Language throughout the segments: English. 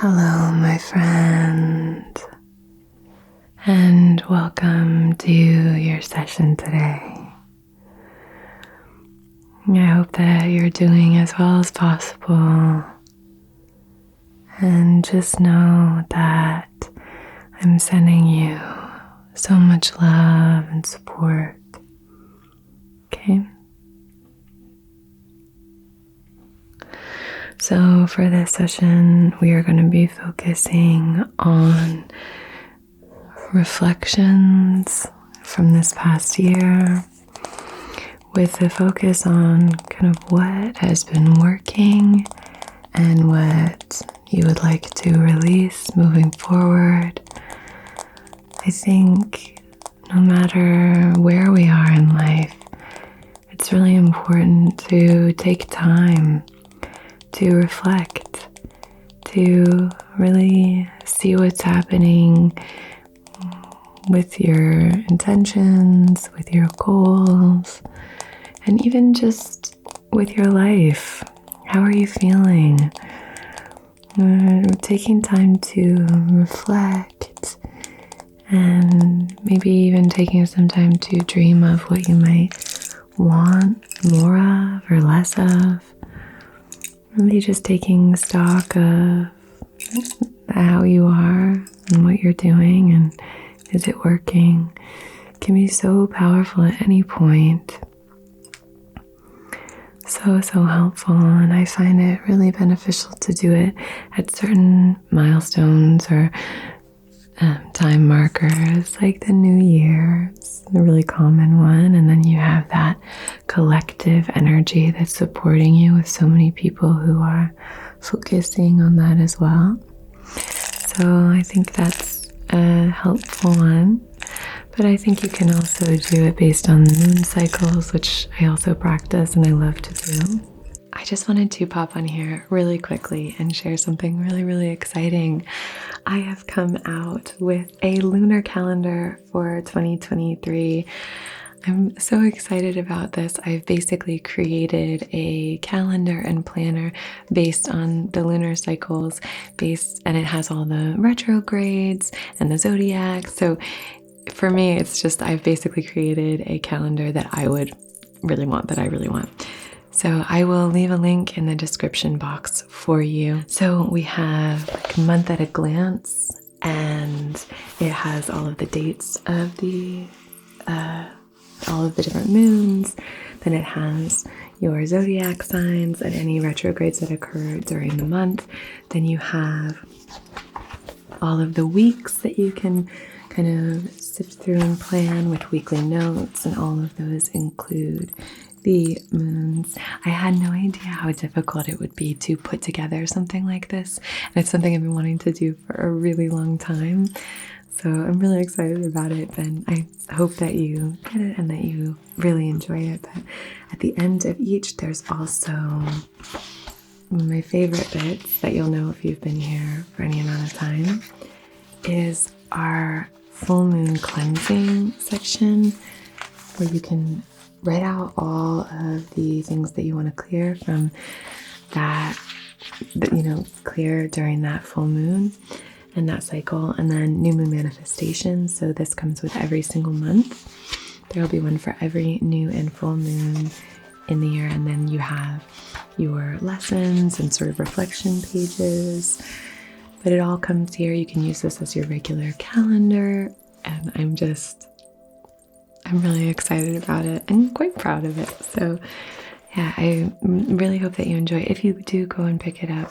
Hello, my friend, and welcome to your session today. I hope that you're doing as well as possible, and just know that I'm sending you so much love and support. Okay? So for this session, we are going to be focusing on reflections from this past year, with the focus on kind of what has been working and what you would like to release moving forward. I think no matter where we are in life, it's really important to take time to reflect, to really see what's happening with your intentions, with your goals, and even just with your life. How are you feeling? Taking time to reflect, and maybe even taking some time to dream of what you might want more of or less of. Really just taking stock of how you are and what you're doing and is it working can be so powerful at any point. So helpful, and I find it really beneficial to do it at certain milestones or time markers, like the new year. It's a really common one, and then you have that collective energy that's supporting you with so many people who are focusing on that as well. So I think that's a helpful one, but I think you can also do it based on moon cycles, which I also practice and I love to do. I just wanted to pop on here really quickly and share something really exciting. I have come out with a lunar calendar for 2023. I'm so excited about this. I've basically created a calendar and planner based on the lunar cycles, and it has all the retrogrades and the zodiac. So for me, it's just I've basically created a calendar that I really want. So I will leave a link in the description box for you. So we have like a month at a glance, and it has all of the dates of all of the different moons. Then it has your zodiac signs and any retrogrades that occur during the month. Then you have all of the weeks that you can kind of sift through and plan with weekly notes, and all of those include the moons. I had no idea how difficult it would be to put together something like this, and it's something I've been wanting to do for a really long time. So I'm really excited about it, and I hope that you get it and that you really enjoy it. But at the end of each, there's also my favorite bits that you'll know if you've been here for any amount of time, is our full moon cleansing section, where you can write out all of the things that you want to clear from that, clear during that full moon and that cycle. And then new moon manifestations. So this comes with every single month. There will be one for every new and full moon in the year. And then you have your lessons and sort of reflection pages. But it all comes here. You can use this as your regular calendar. And I'm really excited about it and quite proud of it. So yeah, I really hope that you enjoy it. If you do go and pick it up,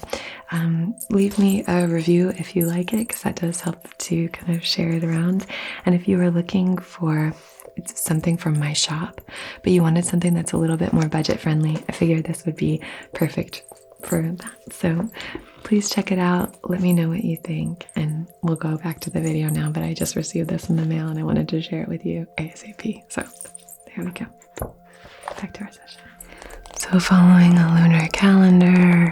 leave me a review if you like it, because that does help to kind of share it around. And if you are looking for something from my shop, but you wanted something that's a little bit more budget friendly, I figured this would be perfect for that. So please check it out. Let me know what you think, and we'll go back to the video now. But I just received this in the mail and I wanted to share it with you ASAP. So there we go. Back to our session. So following a lunar calendar,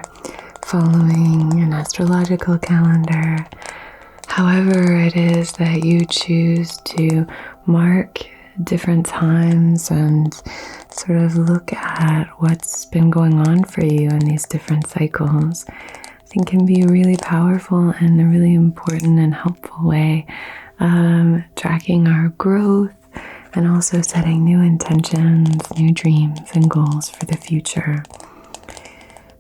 following an astrological calendar, however it is that you choose to mark different times and sort of look at what's been going on for you in these different cycles. think can be really powerful and a really important and helpful way of tracking our growth and also setting new intentions, new dreams and goals for the future.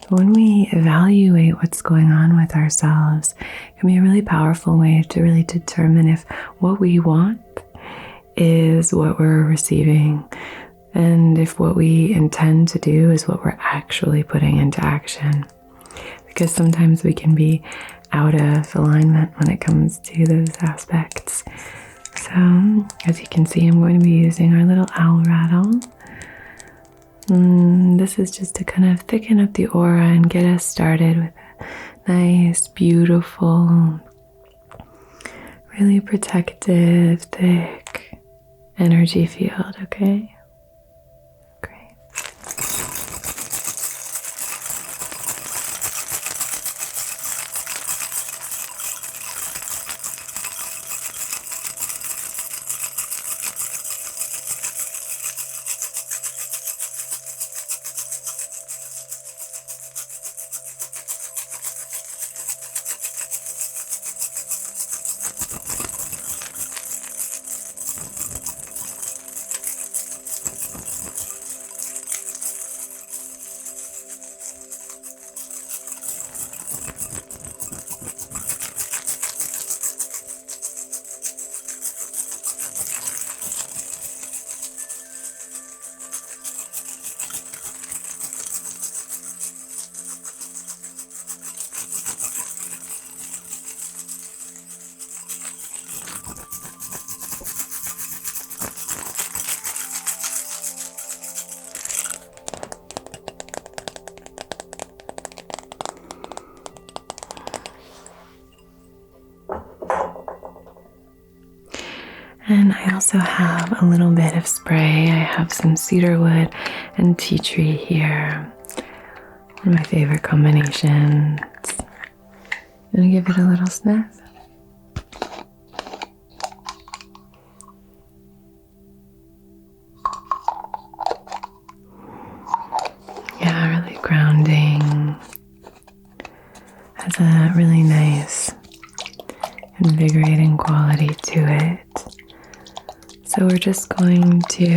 When we evaluate what's going on with ourselves, it can be a really powerful way to really determine if what we want is what we're receiving, and if what we intend to do is what we're actually putting into action. Because sometimes we can be out of alignment when it comes to those aspects. So, as you can see, I'm going to be using our little owl rattle. This is just to kind of thicken up the aura and get us started with a nice, beautiful, really protective, thick energy field, okay? Great. And I also have a little bit of spray. I have some cedar wood and tea tree here. One of my favorite combinations. I'm gonna give it a little sniff. Yeah, really grounding. Has a really nice, invigorating quality to it. So we're just going to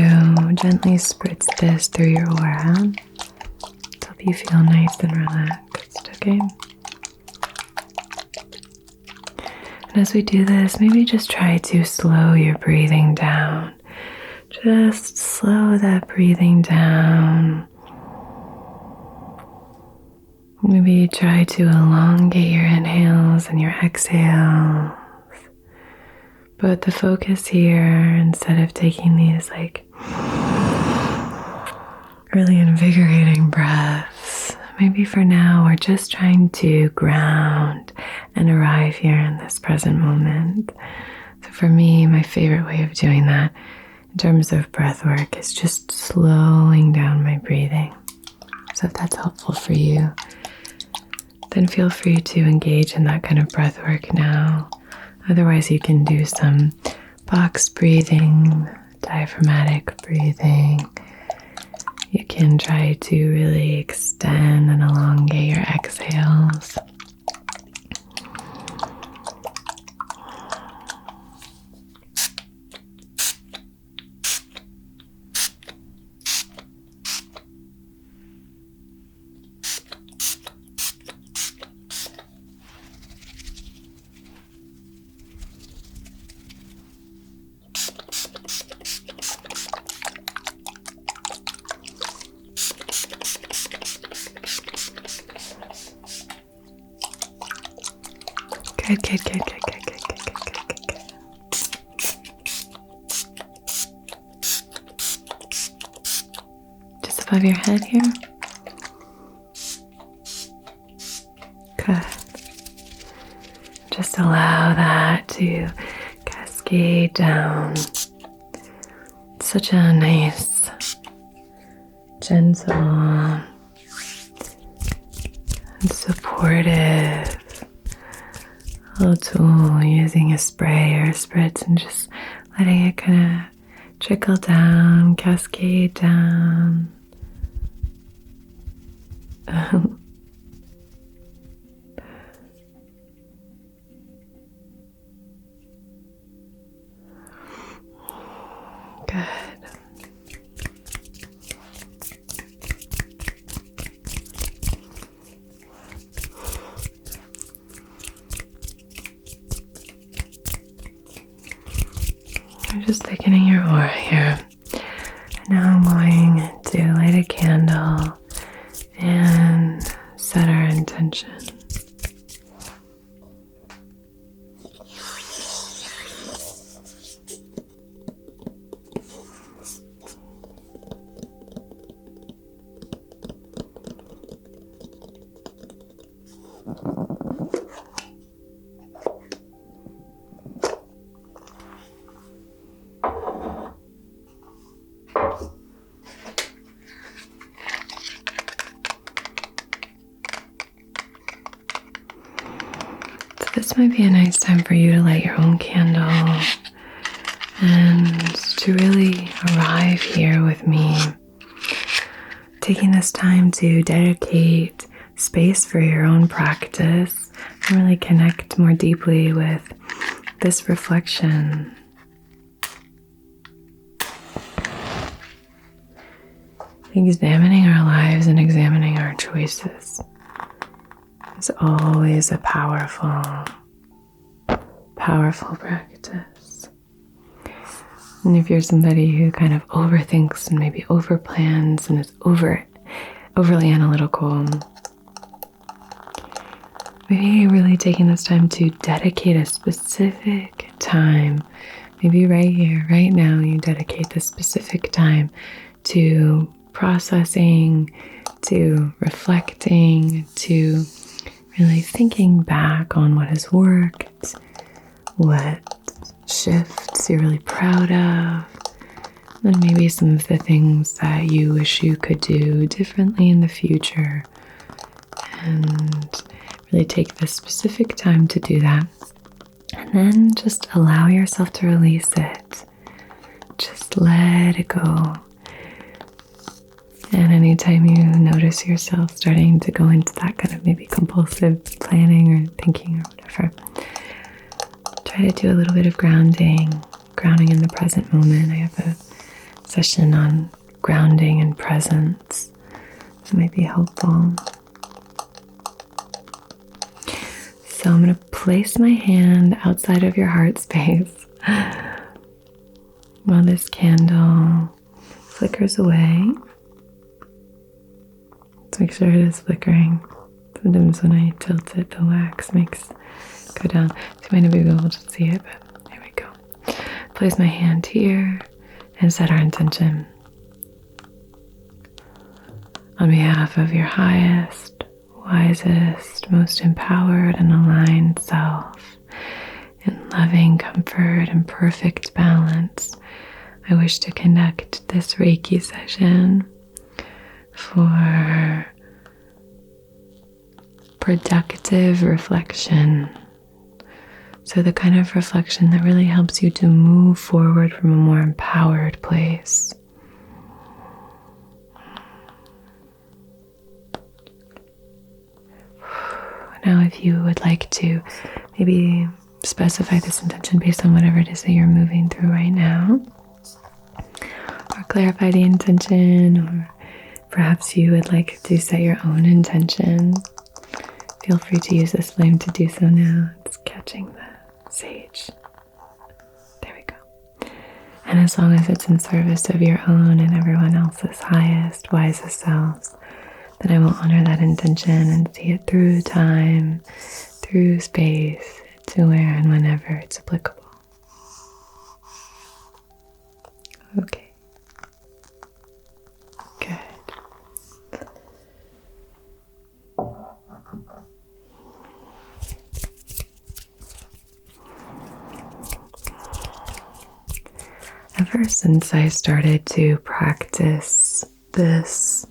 gently spritz this through your aura to help you feel nice and relaxed, okay? And as we do this, maybe just try to slow your breathing down. Just slow that breathing down. Maybe try to elongate your inhales and your exhales. But the focus here, instead of taking these like really invigorating breaths, maybe for now we're just trying to ground and arrive here in this present moment. So for me, my favorite way of doing that in terms of breath work is just slowing down my breathing. So if that's helpful for you, then feel free to engage in that kind of breath work now. Otherwise, you can do some box breathing, diaphragmatic breathing. You can try to really extend and elongate your exhales. Good. Just above your head here. Good. Just allow that to cascade down. Such a nice, gentle, and supportive little tool, using a spray or a spritz and just letting it kind of trickle down, cascade down. just thickening your aura here. And now I'm going to light a candle and set our intention. This might be a nice time for you to light your own candle and to really arrive here with me, taking this time to dedicate space for your own practice and really connect more deeply with this reflection. Examining our lives and examining our choices is always a powerful practice. And if you're somebody who kind of overthinks and maybe overplans and is overly analytical, maybe really taking this time to dedicate a specific time, maybe right here, right now, you dedicate this specific time to processing, to reflecting, to really thinking back on what has worked, what shifts you're really proud of, and maybe some of the things that you wish you could do differently in the future. And really take this specific time to do that. And then just allow yourself to release it. Just let it go. And anytime you notice yourself starting to go into that kind of maybe compulsive planning or thinking or whatever, try to do a little bit of grounding in the present moment. I have a session on grounding and presence that might be helpful. So I'm going to place my hand outside of your heart space while this candle flickers away. Make sure it is flickering. Sometimes when I tilt it, the wax makes it go down. So you might not be able to see it, but here we go. Place my hand here and set our intention. On behalf of your highest, wisest, most empowered and aligned self, in loving comfort and perfect balance, I wish to conduct this Reiki session for productive reflection. So the kind of reflection that really helps you to move forward from a more empowered place. Now, if you would like to maybe specify this intention based on whatever it is that you're moving through right now, or clarify the intention, or perhaps you would like to set your own intention, feel free to use this flame to do so now. It's catching the sage. There we go. And as long as it's in service of your own and everyone else's highest, wisest selves, then I will honor that intention and see it through time, through space, to where and whenever it's applicable. Okay. Good. Ever since I started to practice this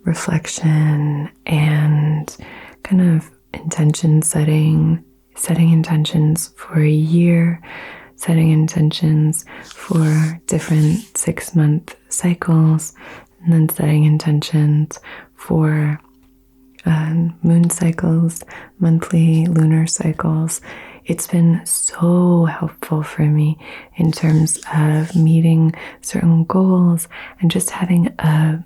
reflection and kind of intention setting intentions for a year, setting intentions for different 6-month cycles, and then setting intentions for moon cycles, monthly lunar cycles. It's been so helpful for me in terms of meeting certain goals and just having a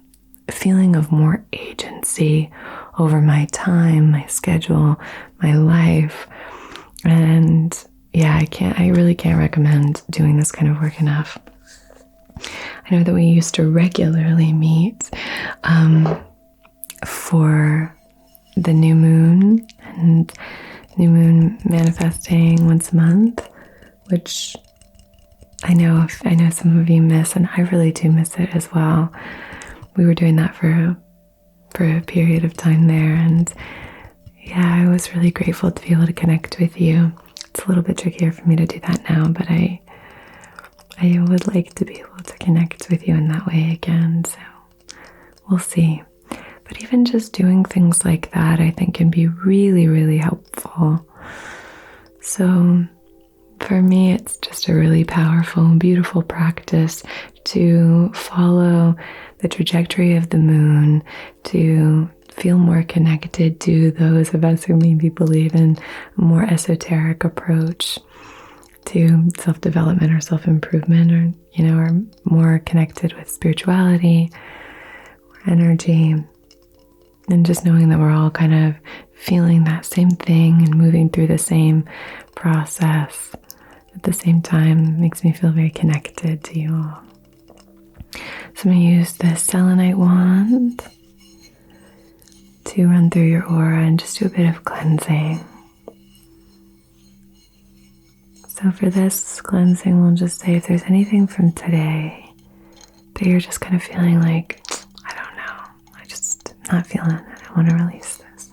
feeling of more agency over my time, my schedule, my life. And yeah, I really can't recommend doing this kind of work enough. I know that we used to regularly meet for the new moon and new moon manifesting once a month, which I know some of you miss, and I really do miss it as well. We were doing that for a period of time there, and yeah, I was really grateful to be able to connect with you. It's a little bit trickier for me to do that now, but I would like to be able to connect with you in that way again, so we'll see. But even just doing things like that, I think, can be really, really helpful. So for me, it's just a really powerful and beautiful practice to follow the trajectory of the moon, to feel more connected to those of us who maybe believe in a more esoteric approach to self-development or self-improvement, or, are more connected with spirituality or energy. And just knowing that we're all kind of feeling that same thing and moving through the same process at the same time makes me feel very connected to you all. So I'm going to use the Selenite wand to run through your aura and just do a bit of cleansing. So for this cleansing, we'll just say if there's anything from today that you're just kind of feeling like, I don't know, I just not feeling it, I want to release this,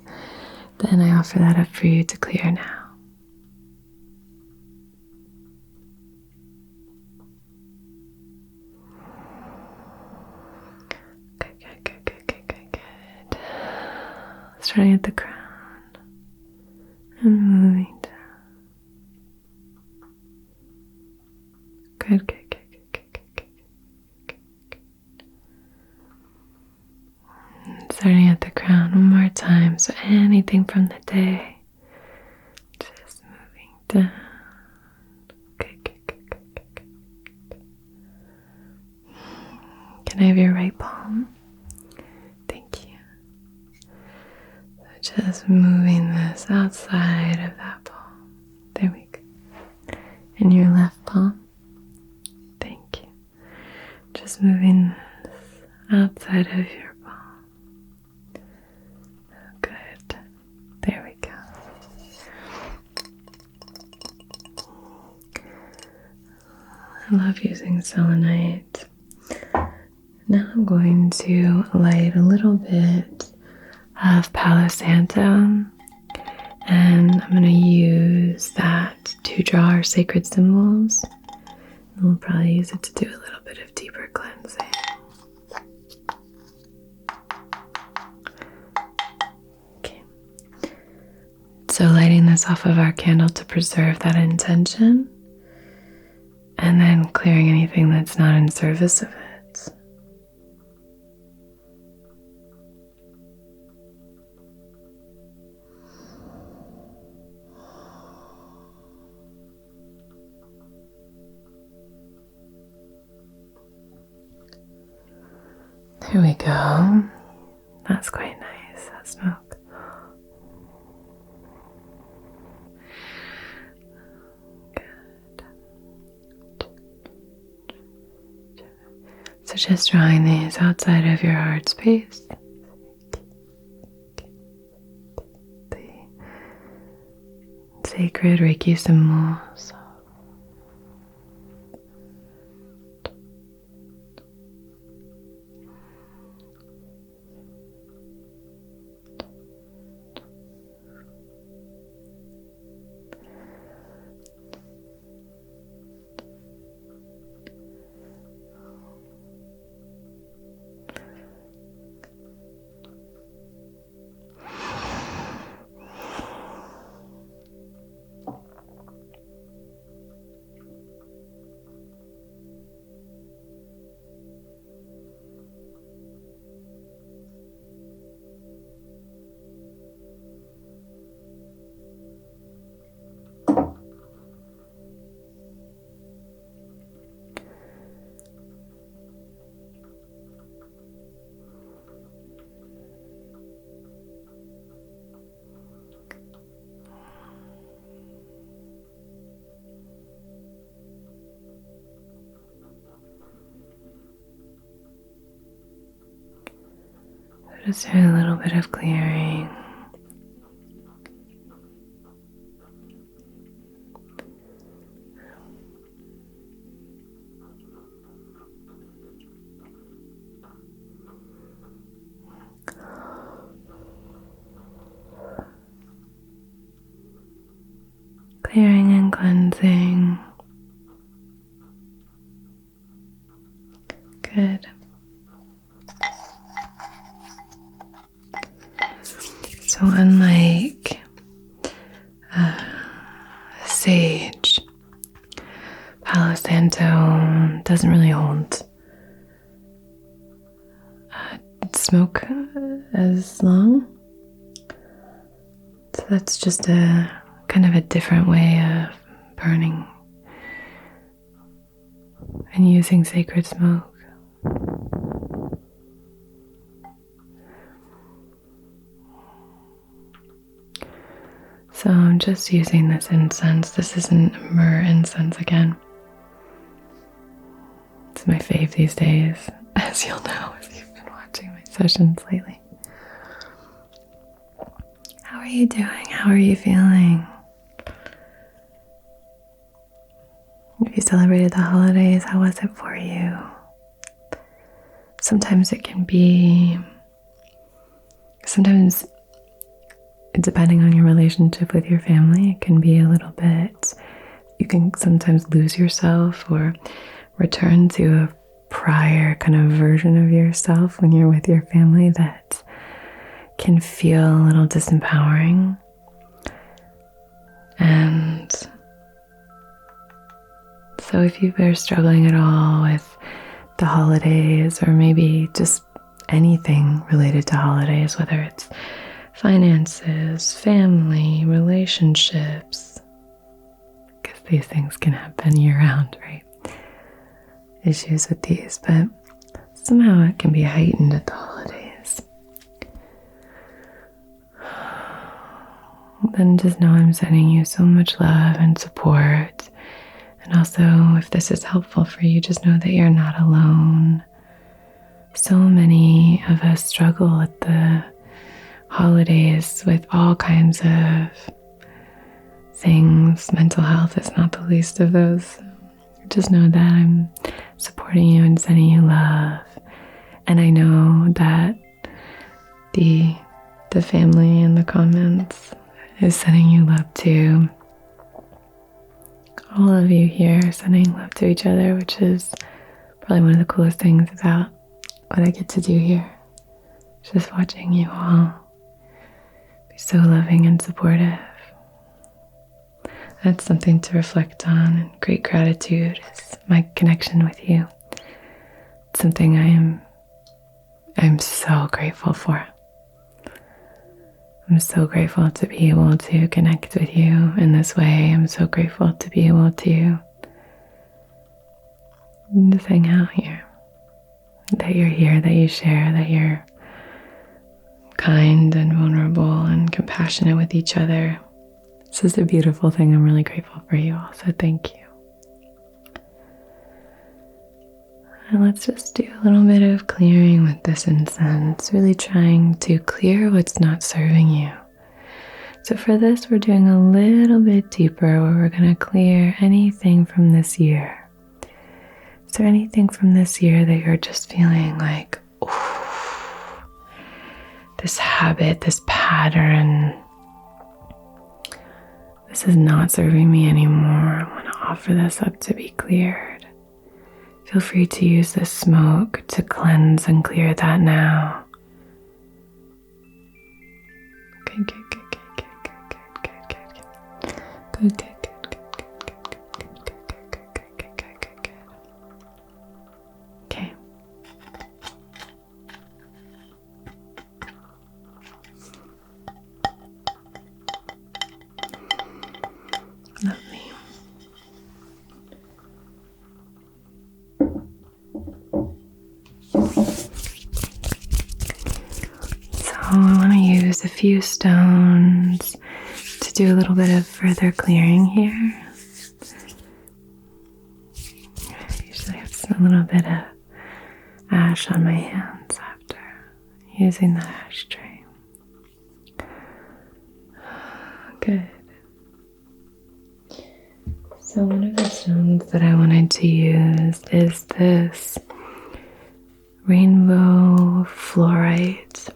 then I offer that up for you to clear now. Good. Starting at the crown and moving down. Good. Starting at the crown one more time. So anything from the day, just moving down. Good. Can I have your right palm? Thank you. So just moving this outside of that palm. There we go. And your left palm. Thank you. Just moving this outside of your palm. Good. There we go. I love using selenite. Now I'm going to light a little bit of Palo Santo, and I'm going to use that to draw our sacred symbols. And we'll probably use it to do a little bit of deeper cleansing. Okay. So lighting this off of our candle to preserve that intention, and then clearing anything that's not in service of it. There we go. That's quite nice, that smoke. Good. So just drawing these outside of your heart space. The sacred Reiki symbols. Just do a little bit of clearing. Clearing and cleansing. Good. So unlike sage, Palo Santo doesn't really hold smoke as long. So that's just a kind of a different way of burning and using sacred smoke. So I'm just using this incense. This isn't myrrh incense again. It's my fave these days, as you'll know if you've been watching my sessions lately. How are you doing? How are you feeling? If you celebrated the holidays, how was it for you? Sometimes depending on your relationship with your family, it can be a little bit, you can sometimes lose yourself or return to a prior kind of version of yourself when you're with your family that can feel a little disempowering. And so if you are struggling at all with the holidays, or maybe just anything related to holidays, whether it's finances, family, relationships, because these things can happen year-round, right? Issues with these, but somehow it can be heightened at the holidays. Then just know I'm sending you so much love and support. And also, if this is helpful for you, just know that you're not alone. So many of us struggle at the holidays with all kinds of things. Mental health is not the least of those. Just know that I'm supporting you and sending you love. And I know that the family in the comments is sending you love too. All of you here are sending love to each other, which is probably one of the coolest things about what I get to do here. Just watching you all be so loving and supportive. That's something to reflect on, and great gratitude is my connection with you. It's something I'm so grateful for. I'm so grateful to be able to connect with you in this way. I'm so grateful to be able to just hang out here. That you're here, that you share, that you're kind and vulnerable and compassionate with each other. This is a beautiful thing. I'm really grateful for you all, so thank you. And let's just do a little bit of clearing with this incense, really trying to clear what's not serving you. So for this, we're doing a little bit deeper where we're going to clear anything from this year. Is there anything from this year that you're just feeling like, oh, this habit, this pattern, this is not serving me anymore. I want to offer this up to be cleared. Feel free to use this smoke to cleanse and clear that now. Good. Okay. Lovely. So I want to use a few stones to do a little bit of further clearing here. I usually have a little bit of ash on my hands after using that ashtray. Good. So one of the stones that I wanted to use is this rainbow fluorite.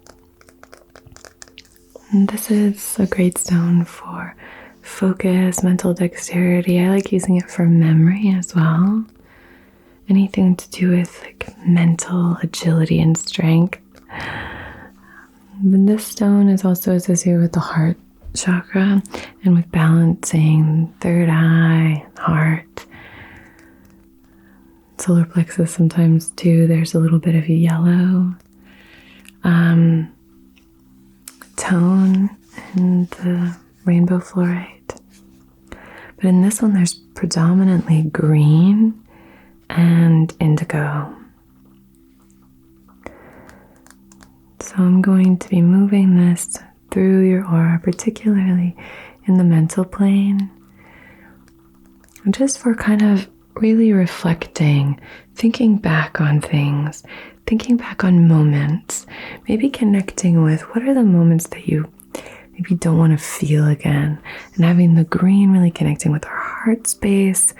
And this is a great stone for focus, mental dexterity. I like using it for memory as well. Anything to do with like mental agility and strength. And this stone is also associated with the heart chakra and with balancing third eye, heart, solar plexus sometimes too. There's a little bit of a yellow tone in the rainbow fluorite. But in this one, there's predominantly green and indigo. So I'm going to be moving this through your aura, particularly in the mental plane, just for kind of really reflecting, thinking back on things, thinking back on moments, maybe connecting with what are the moments that you maybe don't want to feel again, and having the green really connecting with our heart space.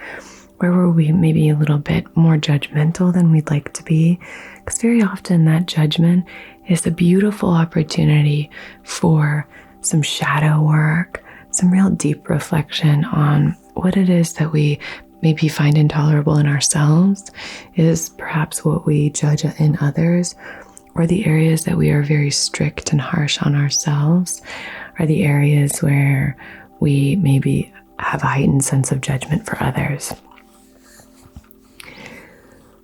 Where were we maybe a little bit more judgmental than we'd like to be? Because very often that judgment is a beautiful opportunity for some shadow work, some real deep reflection on what it is that we maybe find intolerable in ourselves, is perhaps what we judge in others, or the areas that we are very strict and harsh on ourselves, are the areas where we maybe have a heightened sense of judgment for others.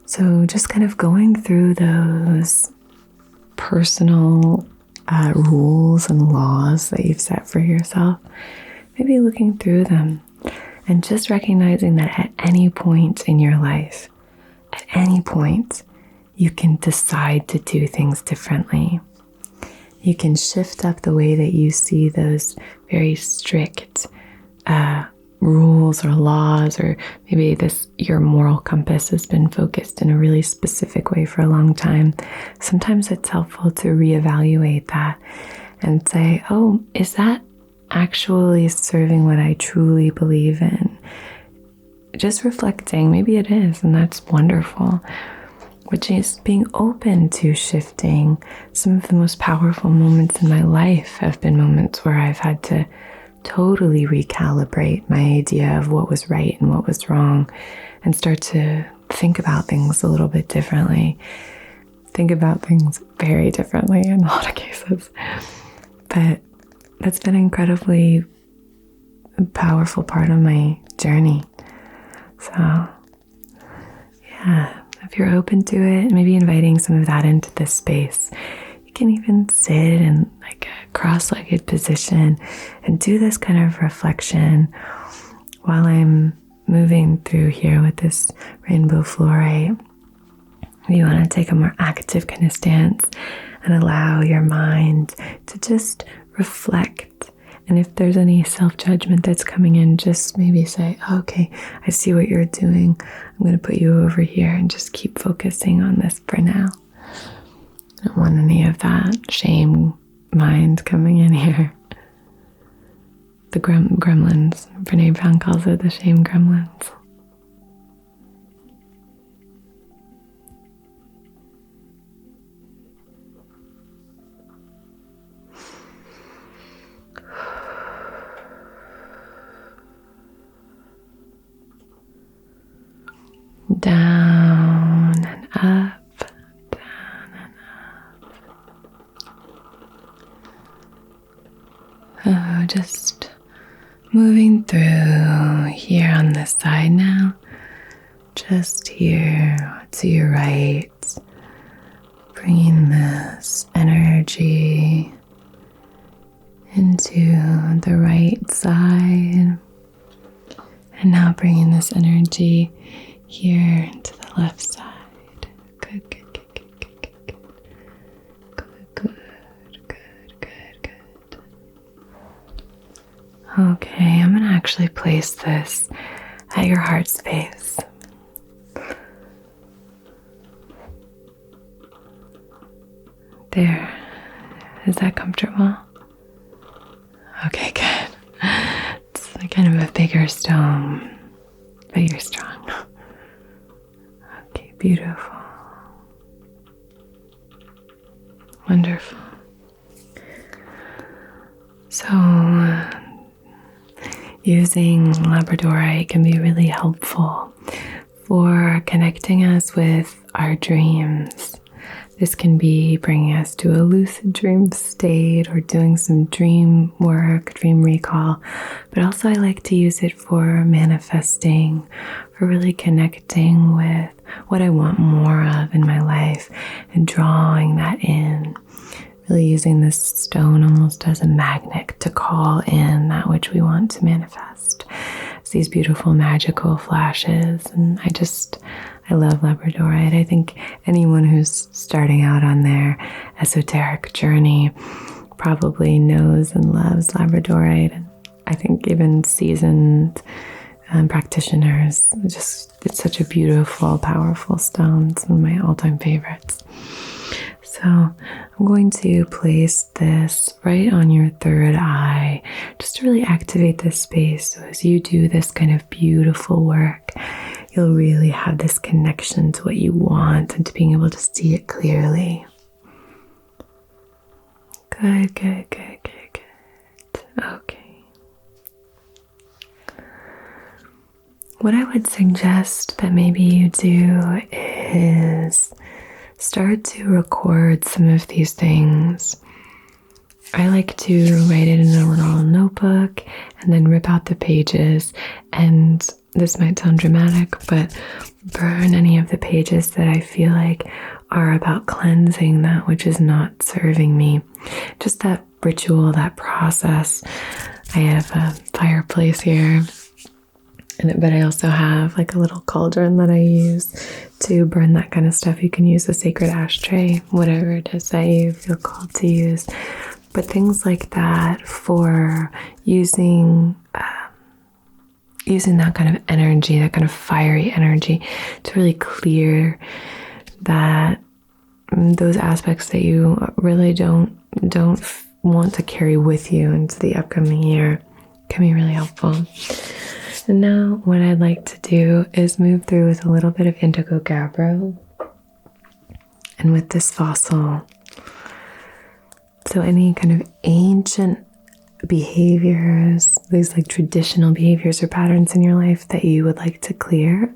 So just kind of going through those personal rules and laws that you've set for yourself, maybe looking through them and just recognizing that at any point in your life, at any point, you can decide to do things differently. You can shift up the way that you see those very strict rules or laws, or maybe your moral compass has been focused in a really specific way for a long time. Sometimes it's helpful to reevaluate that and say, oh, is that actually serving what I truly believe in? Just reflecting, maybe it is, and that's wonderful. Which is being open to shifting. Some of the most powerful moments in my life have been moments where I've had to totally recalibrate my idea of what was right and what was wrong, and start to think about things a little bit differently. Think about things very differently in a lot of cases. But that's been an incredibly powerful part of my journey. So, yeah, if you're open to it, maybe inviting some of that into this space. You can even sit in like a cross-legged position and do this kind of reflection while I'm moving through here with this rainbow fluorite. You want to take a more active kind of stance and allow your mind to just reflect. And if there's any self-judgment that's coming in, just maybe say, okay, I see what you're doing. I'm going to put you over here and just keep focusing on this for now. I don't want any of that shame mind coming in here. The gremlins. Brene Brown calls it the shame gremlins. Down and up. Oh, just moving through here on this side now. Just here to your right. Bringing this energy into the right side. And now bringing this energy here into the left side. Good, good, good, good, good, good, good. Good, good, good, good, good. Okay, I'm going to actually place this at your heart space. There. Is that comfortable? Okay, good. It's kind of a bigger stone, but you're strong. Okay, beautiful. Wonderful. So, using labradorite can be really helpful for connecting us with our dreams. This can be bringing us to a lucid dream state or doing some dream work, dream recall. But also I like to use it for manifesting, for really connecting with what I want more of in my life and drawing that in. Really using this stone almost as a magnet to call in that which we want to manifest. It's these beautiful magical flashes, and I love labradorite. I think anyone who's starting out on their esoteric journey probably knows and loves labradorite. And I think even seasoned practitioners, it's such a beautiful, powerful stone. It's one of my all-time favorites. So I'm going to place this right on your third eye, just to really activate this space. So as you do this kind of beautiful work, you'll really have this connection to what you want and to being able to see it clearly. Good, good, good, good, good. Okay. What I would suggest that maybe you do is start to record some of these things. I like to write it in a little notebook and then rip out the pages, and this might sound dramatic, but burn any of the pages that I feel like are about cleansing that which is not serving me. Just that ritual, that process. I have a fireplace here, but I also have like a little cauldron that I use to burn that kind of stuff. You can use a sacred ashtray, whatever it is that you feel called to use. But things like that for using that kind of energy, that kind of fiery energy, to really clear those aspects that you really don't want to carry with you into the upcoming year, can be really helpful. And now what I'd like to do is move through with a little bit of indigo gabbro and with this fossil. So any kind of ancient behaviors, these like traditional behaviors or patterns in your life that you would like to clear,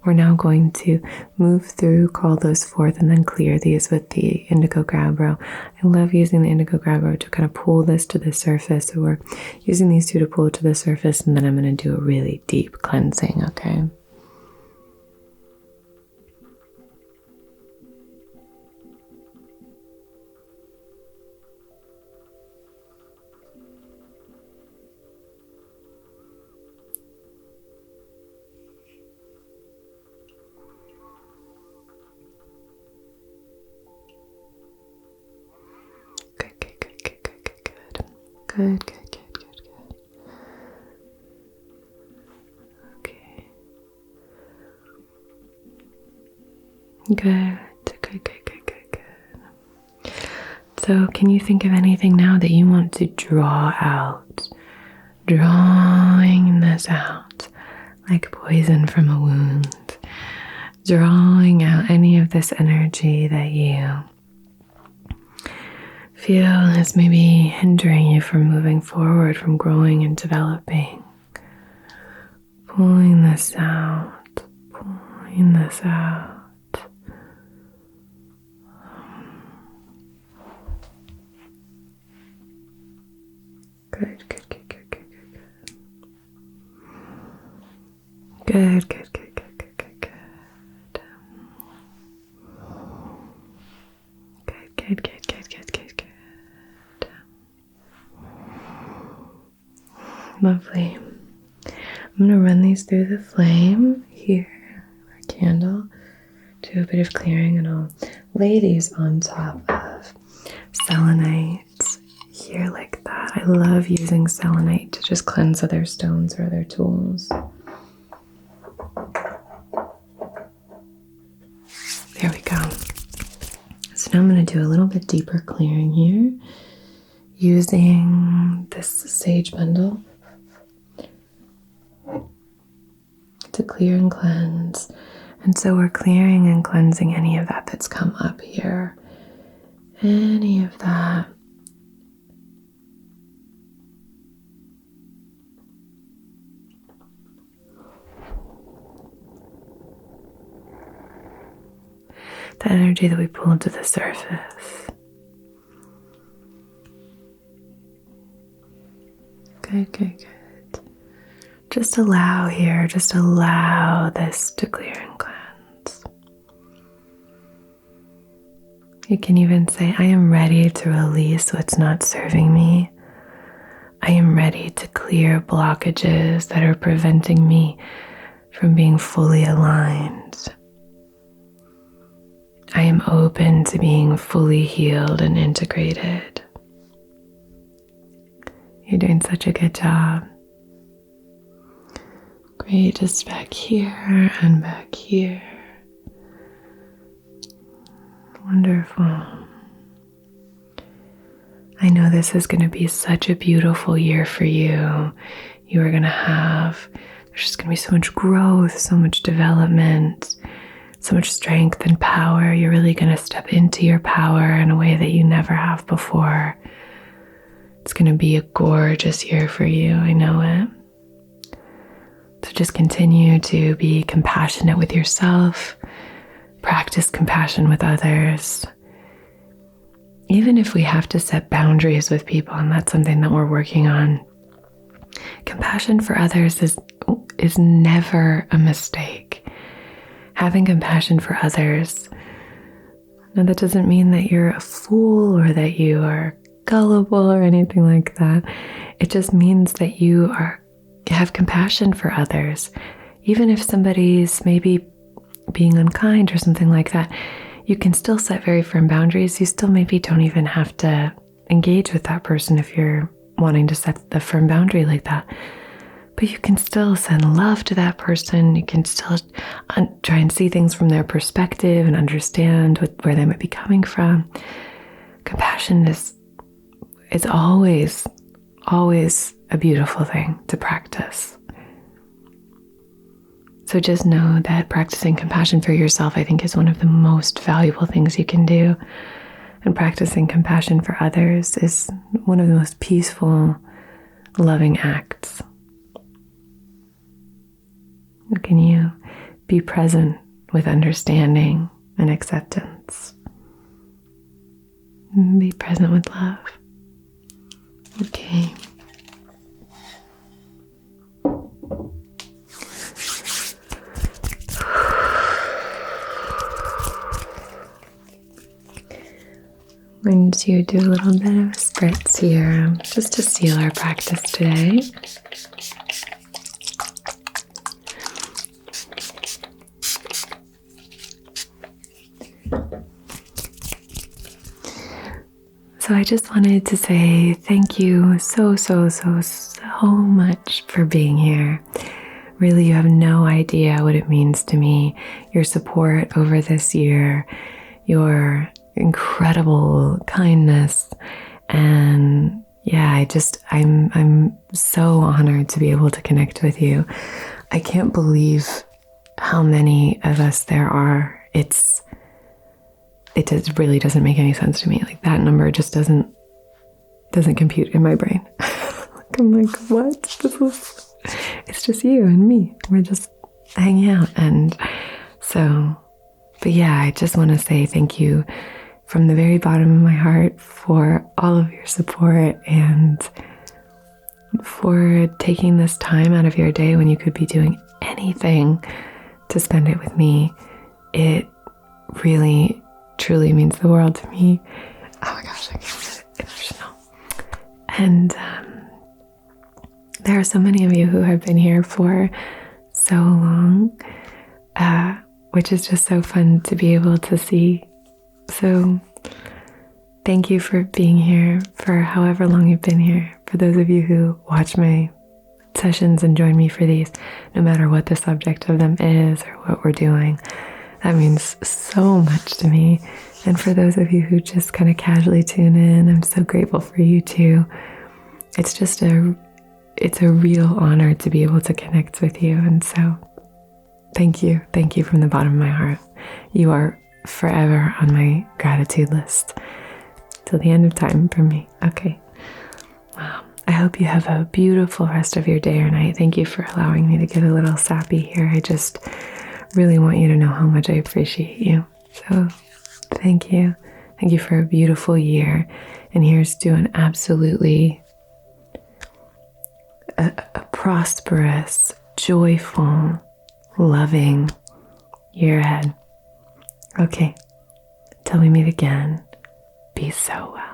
we're now going to move through, call those forth, and then clear these with the indigo gabbro. I love using the indigo gabbro to kind of pull this to the surface. So we're using these two to pull it to the surface, and then I'm going to do a really deep cleansing, okay? Good, good, good, good, good. Okay. Good, good, good, good, good, good. So can you think of anything now that you want to draw out? Drawing this out like poison from a wound. Drawing out any of this energy that you feel is maybe hindering you from moving forward, from growing and developing. Pulling this out, pulling this out. Good, good, good, good, good, good. Good, good, good, good, good, good, good. Good, good, good, good, good, good, good. Lovely. I'm going to run these through the flame here, our candle, do a bit of clearing, and I'll lay these on top of selenite here like that. I love using selenite to just cleanse other stones or other tools. There we go. So now I'm going to do a little bit deeper clearing here using this sage bundle to clear and cleanse. And so we're clearing and cleansing any of that that's come up here. Any of that. The energy that we pull to the surface. Good. Just allow this to clear and cleanse. You can even say, I am ready to release what's not serving me. I am ready to clear blockages that are preventing me from being fully aligned. I am open to being fully healed and integrated. You're doing such a good job. Great, just back here and back here. Wonderful. I know this is going to be such a beautiful year for you. You are going to there's just going to be so much growth, so much development, so much strength and power. You're really going to step into your power in a way that you never have before. It's going to be a gorgeous year for you. I know it. So just continue to be compassionate with yourself. Practice compassion with others. Even if we have to set boundaries with people, and that's something that we're working on, compassion for others is never a mistake. Having compassion for others, now that doesn't mean that you're a fool or that you are gullible or anything like that. It just means that you have compassion for others. Even if somebody's maybe being unkind or something like that, you can still set very firm boundaries. You still maybe don't even have to engage with that person if you're wanting to set the firm boundary like that. But you can still send love to that person. You can still try and see things from their perspective and understand where they might be coming from. Compassion is always a beautiful thing to practice. So just know that practicing compassion for yourself, I think, is one of the most valuable things you can do. And practicing compassion for others is one of the most peaceful, loving acts. Can you be present with understanding and acceptance? Be present with love. Okay. I'm going to do a little bit of a spritz here just to seal our practice today. So I just wanted to say thank you so much for being here. Really, you have no idea what it means to me. Your support over this year, your incredible kindness, and yeah, I'm so honored to be able to connect with you. I can't believe how many of us there are. It really doesn't make any sense to me. Like, that number just doesn't compute in my brain. I'm like, what? It's just you and me. We're just hanging out. And so, but yeah, I just want to say thank you from the very bottom of my heart for all of your support and for taking this time out of your day when you could be doing anything to spend it with me. It really truly means the world to me. Oh my gosh, I can't get emotional. And there are so many of you who have been here for so long, which is just so fun to be able to see. So thank you for being here for however long you've been here. For those of you who watch my sessions and join me for these, no matter what the subject of them is or what we're doing, That means so much to me. And for those of you who just kind of casually tune in, I'm so grateful for you too. It's just it's a real honor to be able to connect with you. And so thank you. Thank you from the bottom of my heart. You are forever on my gratitude list till the end of time for me. Okay. Wow. I hope you have a beautiful rest of your day or night. Thank you for allowing me to get a little sappy here. I just really want you to know how much I appreciate you. So thank you. Thank you for a beautiful year. And here's to an absolutely a prosperous, joyful, loving year ahead. Okay. Till we meet again, be so well.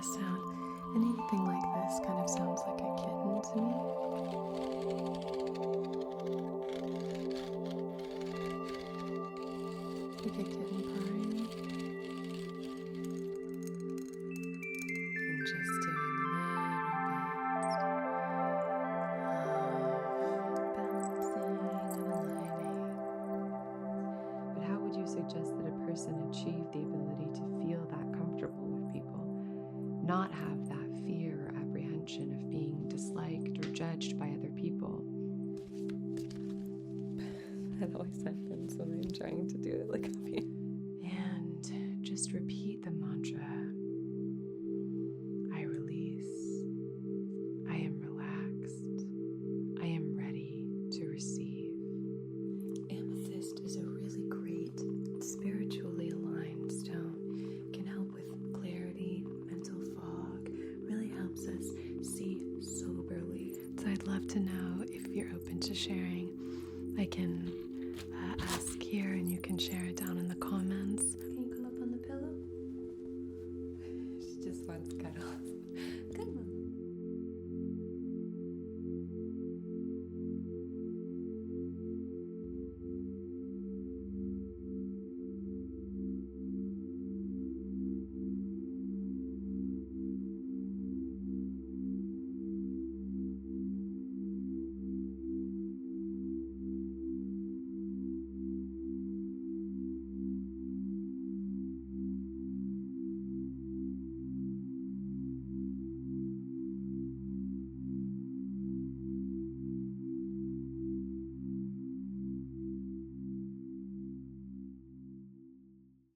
Sound. Anything like this kind of sounds like a kitten to me. Like a kitten purring. And just doing a little bit of balancing and aligning. But how would you suggest that a person achieve the ability to feel that comfortable with people? Not have that fear or apprehension of being disliked or judged by other people. That always happens when I'm trying to do it like up here. And just repeat the mantra. I release. I am relaxed. I am ready to receive. Amethyst is a really great spiritually aligned stone. Can help with clarity, mental fog, really helps us see soberly. So I'd love to know if you're open to sharing. I can ask here and you can share it down in the comments.